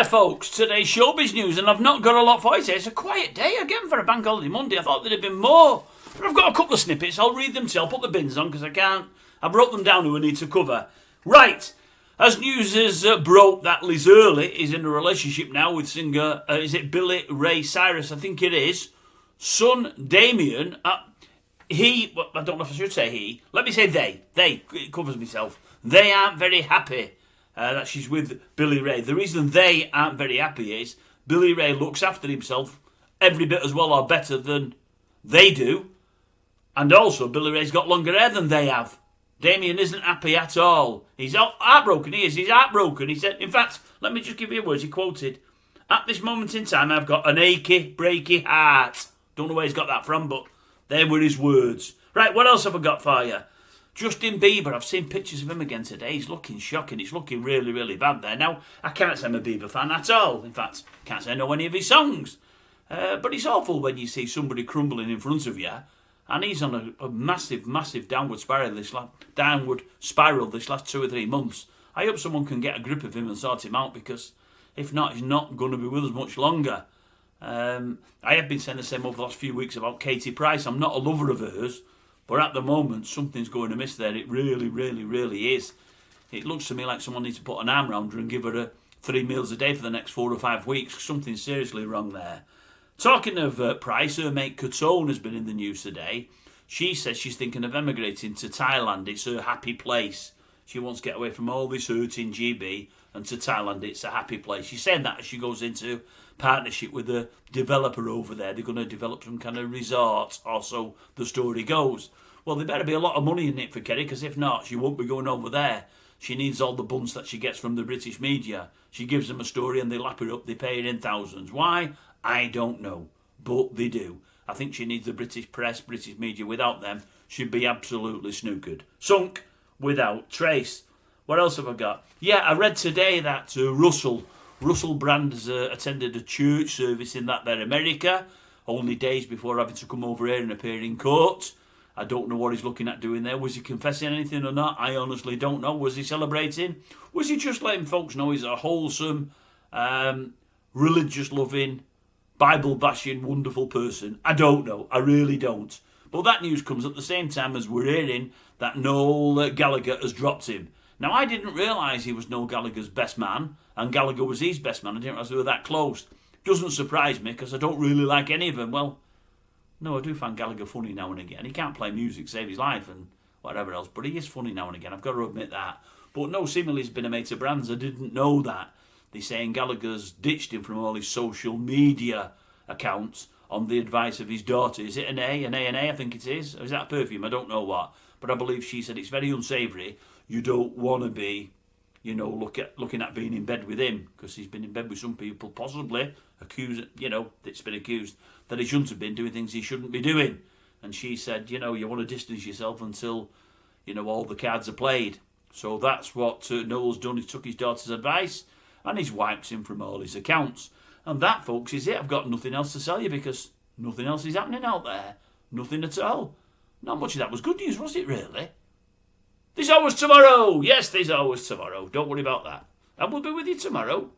there, folks. Today's showbiz news, and I've not got a lot for you today. It's a quiet day again for a bank holiday Monday. I thought there'd have been more, but I've got a couple of snippets. I'll read them to you. I'll put the bins on because I can't. I wrote them down who I need to cover. Right. As news is broke that Liz Hurley is in a relationship now with singer, is it Billy Ray Cyrus? I think it is. Son Damien, I don't know if I should say he. Let me say they. It covers myself. They aren't very happy that she's with Billy Ray. The reason they aren't very happy is Billy Ray looks after himself every bit as well or better than they do. And also, Billy Ray's got longer hair than they have. Damien isn't happy at all. He's heartbroken. He is. He's heartbroken. He said, in fact, let me just give you words he quoted. At this moment in time, I've got an achy, breaky heart. Don't know where he's got that from, but there were his words. Right, what else have I got for you? Justin Bieber, I've seen pictures of him again today. He's looking shocking. He's looking really, really bad there. Now, I can't say I'm a Bieber fan at all. In fact, can't say I know any of his songs. But it's awful when you see somebody crumbling in front of you, and he's on a massive, massive downward spiral this last 2 or 3 months. I hope someone can get a grip of him and sort him out, because if not, he's not going to be with us much longer. I have been saying the same over the last few weeks about Katie Price. I'm not a lover of hers, but at the moment, something's going amiss there. It really, really, really is. It looks to me like someone needs to put an arm around her and give her 3 meals a day for the next 4 or 5 weeks. Something's seriously wrong there. Talking of Price, her mate Katona has been in the news today. She says she's thinking of emigrating to Thailand. It's her happy place. She wants to get away from all this hurt in GB, and to Thailand it's a happy place. She's saying that as she goes into partnership with a developer over there. They're going to develop some kind of resort, or so the story goes. Well, there better be a lot of money in it for Kerry, because if not, she won't be going over there. She needs all the bunts that she gets from the British media. She gives them a story and they lap it up. They pay her in thousands. Why? I don't know, but they do. I think she needs the British press, British media. Without them, she'd be absolutely snookered. Sunk without trace. What else have I got? Yeah, I read today that Russell Brand has attended a church service in that there America, only days before having to come over here and appear in court. I don't know what he's looking at doing there. Was he confessing anything or not? I honestly don't know. Was he celebrating? Was he just letting folks know he's a wholesome, religious-loving, Bible-bashing, wonderful person? I don't know. I really don't. But that news comes at the same time as we're hearing that Noel Gallagher has dropped him. Now, I didn't realise he was Noel Gallagher's best man, and Gallagher was his best man. I didn't realise they were that close. Doesn't surprise me, because I don't really like any of them. Well, no, I do find Gallagher funny now and again. He can't play music, save his life, and whatever else, but he is funny now and again. I've got to admit that. But no, seemingly he's been a mate of Brand's. I didn't know that. They're saying Gallagher's ditched him from all his social media accounts on the advice of his daughter. Is it an A, I think it is? Or is that perfume? I don't know what. But I believe she said it's very unsavoury. You don't want to be, looking at being in bed with him, because he's been in bed with some people, possibly it's been accused that he shouldn't have been doing things he shouldn't be doing. And she said, you want to distance yourself until, all the cards are played. So that's what Noel's done. He took his daughter's advice and he's wiped him from all his accounts. And that, folks, is it. I've got nothing else to tell you, because nothing else is happening out there. Nothing at all. Not much of that was good news, was it, really? There's always tomorrow. Yes, there's always tomorrow. Don't worry about that. And we'll be with you tomorrow.